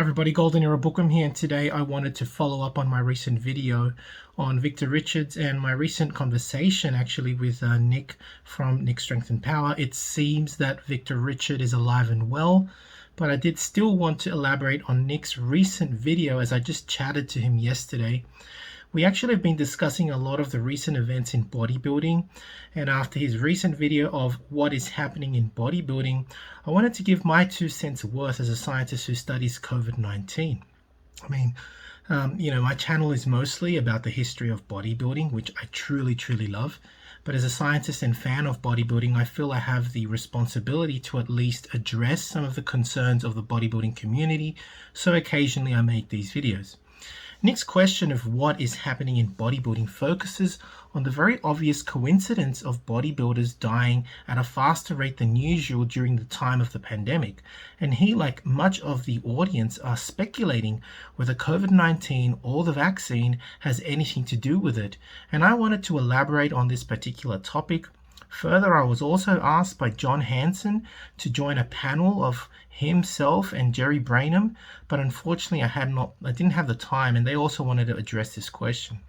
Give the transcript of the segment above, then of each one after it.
everybody, Golden Era Bookworm here, and today I wanted to follow up on my recent video on Victor Richards and my recent conversation actually with Nick from Nick Strength and Power. It seems that Victor Richard is alive and well, but I did still want to elaborate on Nick's recent video as I just chatted to him yesterday. We actually have been discussing a lot of the recent events in bodybuilding, and after his recent video of what is happening in bodybuilding, I wanted to give my 2 cents worth as a scientist who studies COVID-19. My channel is mostly about the history of bodybuilding, which I truly love. But as a scientist and fan of bodybuilding, I feel I have the responsibility to at least address some of the concerns of the bodybuilding community, so occasionally I make these videos. Nick's question of what is happening in bodybuilding focuses on the very obvious coincidence of bodybuilders dying at a faster rate than usual during the time of the pandemic. And he, like much of the audience, are speculating whether COVID-19 or the vaccine has anything to do with it. And I wanted to elaborate on this particular topic. Further, I was also asked by John Hansen to join a panel of himself and Jerry Brainham, but unfortunately I didn't have the time, and they also wanted to address this question.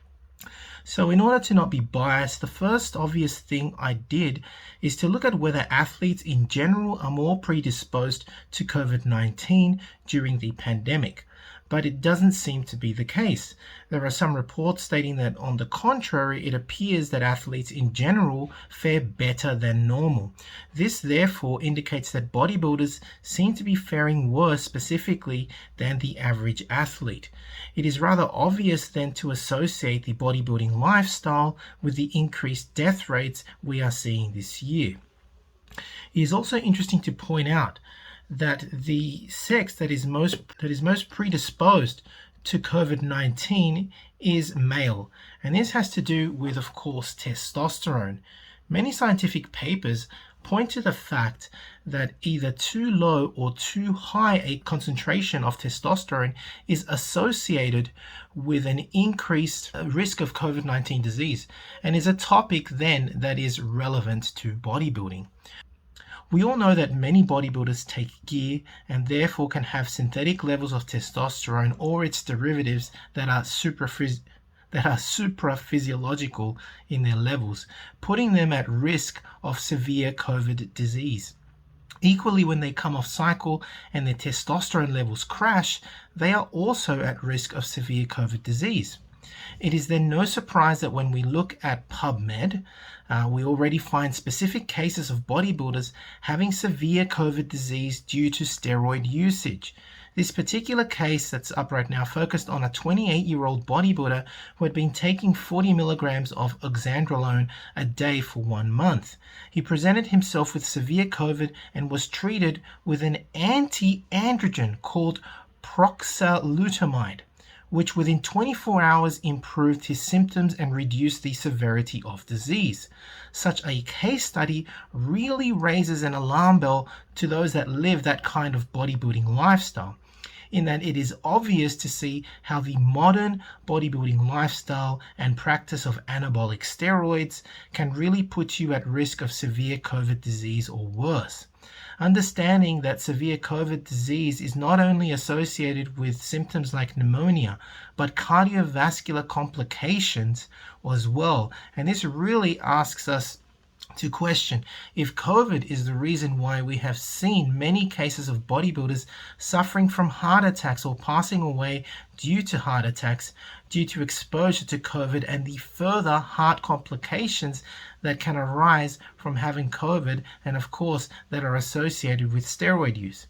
So in order to not be biased, the first obvious thing I did is to look at whether athletes in general are more predisposed to COVID-19 during the pandemic. But it doesn't seem to be the case. There are some reports stating that on the contrary, it appears that athletes in general fare better than normal. This therefore indicates that bodybuilders seem to be faring worse specifically than the average athlete. It is rather obvious then to associate the bodybuilding lifestyle with the increased death rates we are seeing this year. It is also interesting to point out that the sex that is most predisposed to COVID-19 is male, and this has to do with, of course, testosterone. Many scientific papers point to the fact that either too low or too high a concentration of testosterone is associated with an increased risk of COVID-19 disease, and is a topic then that is relevant to bodybuilding. We all know that many bodybuilders take gear and therefore can have synthetic levels of testosterone or its derivatives that are supraphysiological in their levels, putting them at risk of severe COVID disease. Equally, when they come off cycle and their testosterone levels crash, they are also at risk of severe COVID disease. It is then no surprise that when we look at PubMed, we already find specific cases of bodybuilders having severe COVID disease due to steroid usage. This particular case that's up right now focused on a 28-year-old bodybuilder who had been taking 40 milligrams of oxandrolone a day for 1 month. He presented himself with severe COVID and was treated with an anti-androgen called proxalutamide, which within 24 hours improved his symptoms and reduced the severity of disease. Such a case study really raises an alarm bell to those that live that kind of bodybuilding lifestyle, in that it is obvious to see how the modern bodybuilding lifestyle and practice of anabolic steroids can really put you at risk of severe COVID disease or worse. Understanding that severe COVID disease is not only associated with symptoms like pneumonia, but cardiovascular complications as well. And this really asks us to question if COVID is the reason why we have seen many cases of bodybuilders suffering from heart attacks or passing away due to heart attacks due to exposure to COVID and the further heart complications that can arise from having COVID, and of course that are associated with steroid use.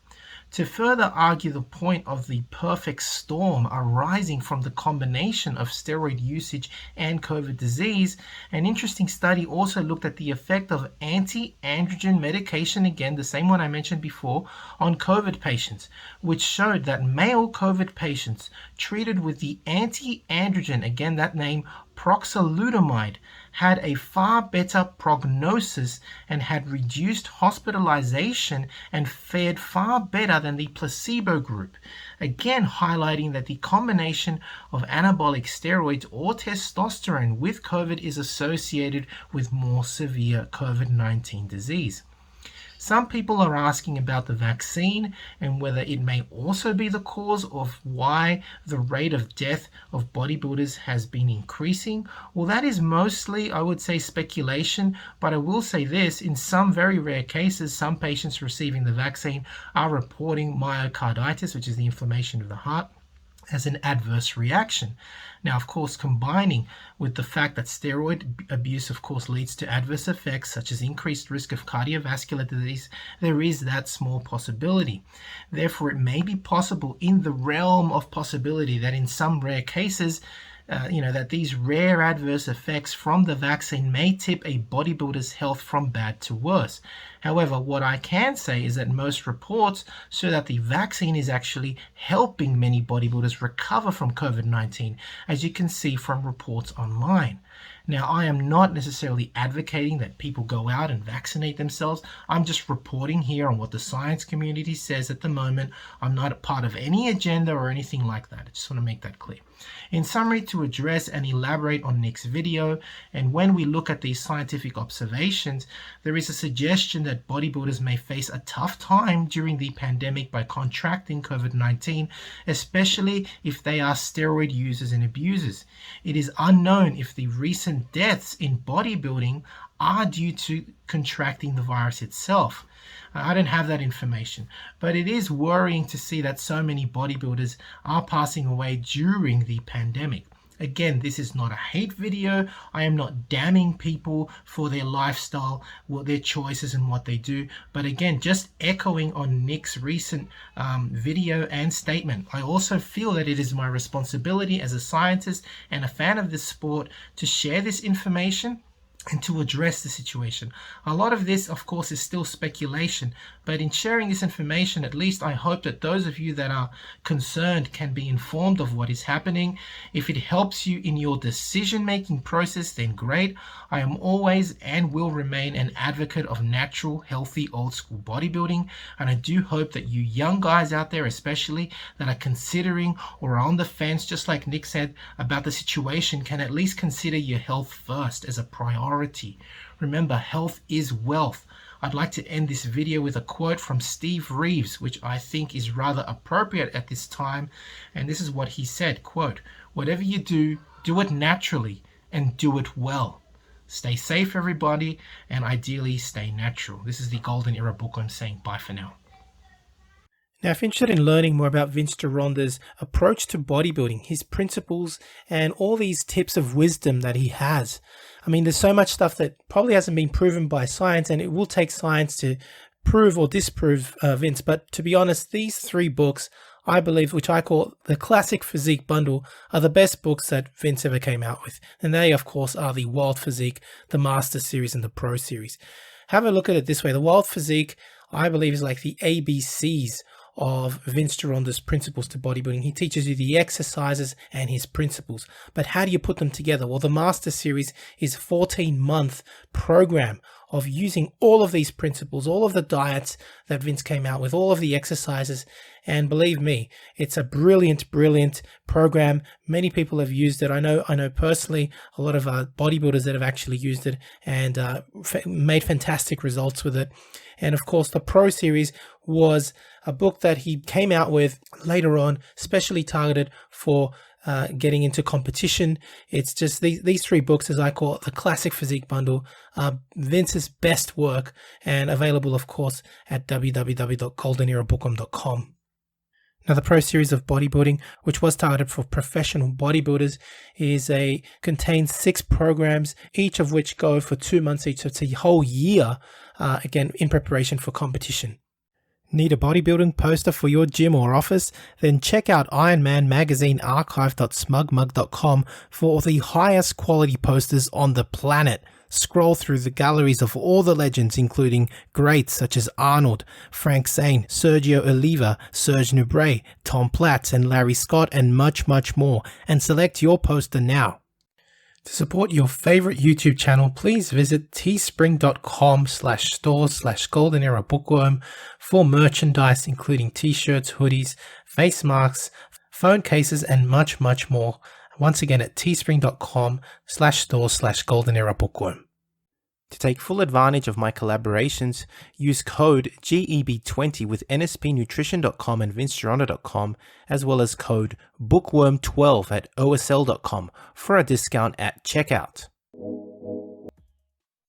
To further argue the point of the perfect storm arising from the combination of steroid usage and COVID disease, an interesting study also looked at the effect of anti-androgen medication, again the same one I mentioned before, on COVID patients, which showed that male COVID patients treated with the anti-androgen, again that name, proxalutamide, had a far better prognosis and had reduced hospitalization and fared far better than the placebo group, again highlighting that the combination of anabolic steroids or testosterone with COVID is associated with more severe COVID-19 disease. Some people are asking about the vaccine and whether it may also be the cause of why the rate of death of bodybuilders has been increasing. Well, that is mostly, I would say, speculation, but I will say this: in some very rare cases, some patients receiving the vaccine are reporting myocarditis, which is the inflammation of the heart, as an adverse reaction. Now, of course, combining with the fact that steroid abuse, of course, leads to adverse effects such as increased risk of cardiovascular disease, there is that small possibility. Therefore, it may be possible, in the realm of possibility, that in some rare cases, that these rare adverse effects from the vaccine may tip a bodybuilder's health from bad to worse. However, what I can say is that most reports show that the vaccine is actually helping many bodybuilders recover from COVID-19, as you can see from reports online. Now, I am not necessarily advocating that people go out and vaccinate themselves. I'm just reporting here on what the science community says at the moment. I'm not a part of any agenda or anything like that. I just want to make that clear. In summary, to address and elaborate on Nick's video, and when we look at these scientific observations, there is a suggestion that bodybuilders may face a tough time during the pandemic by contracting COVID-19, especially if they are steroid users and abusers. It is unknown if the recent deaths in bodybuilding are due to contracting the virus itself. I don't have that information, but it is worrying to see that so many bodybuilders are passing away during the pandemic. Again, this is not a hate video. I am not damning people for their lifestyle, their choices and what they do. But again, just echoing on Nick's recent video and statement, I also feel that it is my responsibility as a scientist and a fan of this sport to share this information and to address the situation. A lot of this, of course, is still speculation, but in sharing this information, at least I hope that those of you that are concerned can be informed of what is happening. If it helps you in your decision-making process, then great. I am always and will remain an advocate of natural, healthy, old-school bodybuilding, and I do hope that you young guys out there, especially, that are considering or are on the fence, just like Nick said, about the situation, can at least consider your health first as a priority. Remember, health is wealth. I'd like to end this video with a quote from Steve Reeves, which I think is rather appropriate at this time. And this is what he said, quote, "Whatever you do, do it naturally and do it well. Stay safe, everybody, and ideally stay natural." This is the Golden Era Bookworm saying bye for now. Now, if you're interested in learning more about Vince Gironda's approach to bodybuilding, his principles, and all these tips of wisdom that he has, I mean, there's so much stuff that probably hasn't been proven by science, and it will take science to prove or disprove Vince. But to be honest, these 3 books, I believe, which I call the classic physique bundle, are the best books that Vince ever came out with. And they, of course, are the Wild Physique, the Master Series, and the Pro Series. Have a look at it this way. The Wild Physique, I believe, is like the ABCs of Vince Gironda's principles to bodybuilding. He teaches you the exercises and his principles, but how do you put them together? Well, the Master Series is a 14-month program of using all of these principles, all of the diets that Vince came out with, all of the exercises, and believe me, it's a brilliant program. Many people have used it. I know personally a lot of bodybuilders that have actually used it and made fantastic results with it. And of course, the Pro Series was a book that he came out with later on, specially targeted for getting into competition. It's just these 3 books, as I call it, the classic physique bundle, Vince's best work, and available, of course, at www.goldenerabookworm.com. Now, the Pro Series of Bodybuilding, which was targeted for professional bodybuilders, contains 6 programs, each of which go for 2 months each. So it's a whole year, again, in preparation for competition. Need a bodybuilding poster for your gym or office? Then check out Ironman Magazine archive.smugmug.com for the highest quality posters on the planet. Scroll through the galleries of all the legends, including greats such as Arnold, Frank Zane, Sergio Oliva, Serge Nubret, Tom Platz, and Larry Scott, and much more, and select your poster now. To support your favorite YouTube channel, please visit teespring.com/store/goldenerabookworm for merchandise, including t-shirts, hoodies, face masks, phone cases, and much more. Once again, at teespring.com/store/goldenerabookworm. To take full advantage of my collaborations, use code GEB20 with nspnutrition.com and vincegironda.com, as well as code bookworm12 at osl.com for a discount at checkout.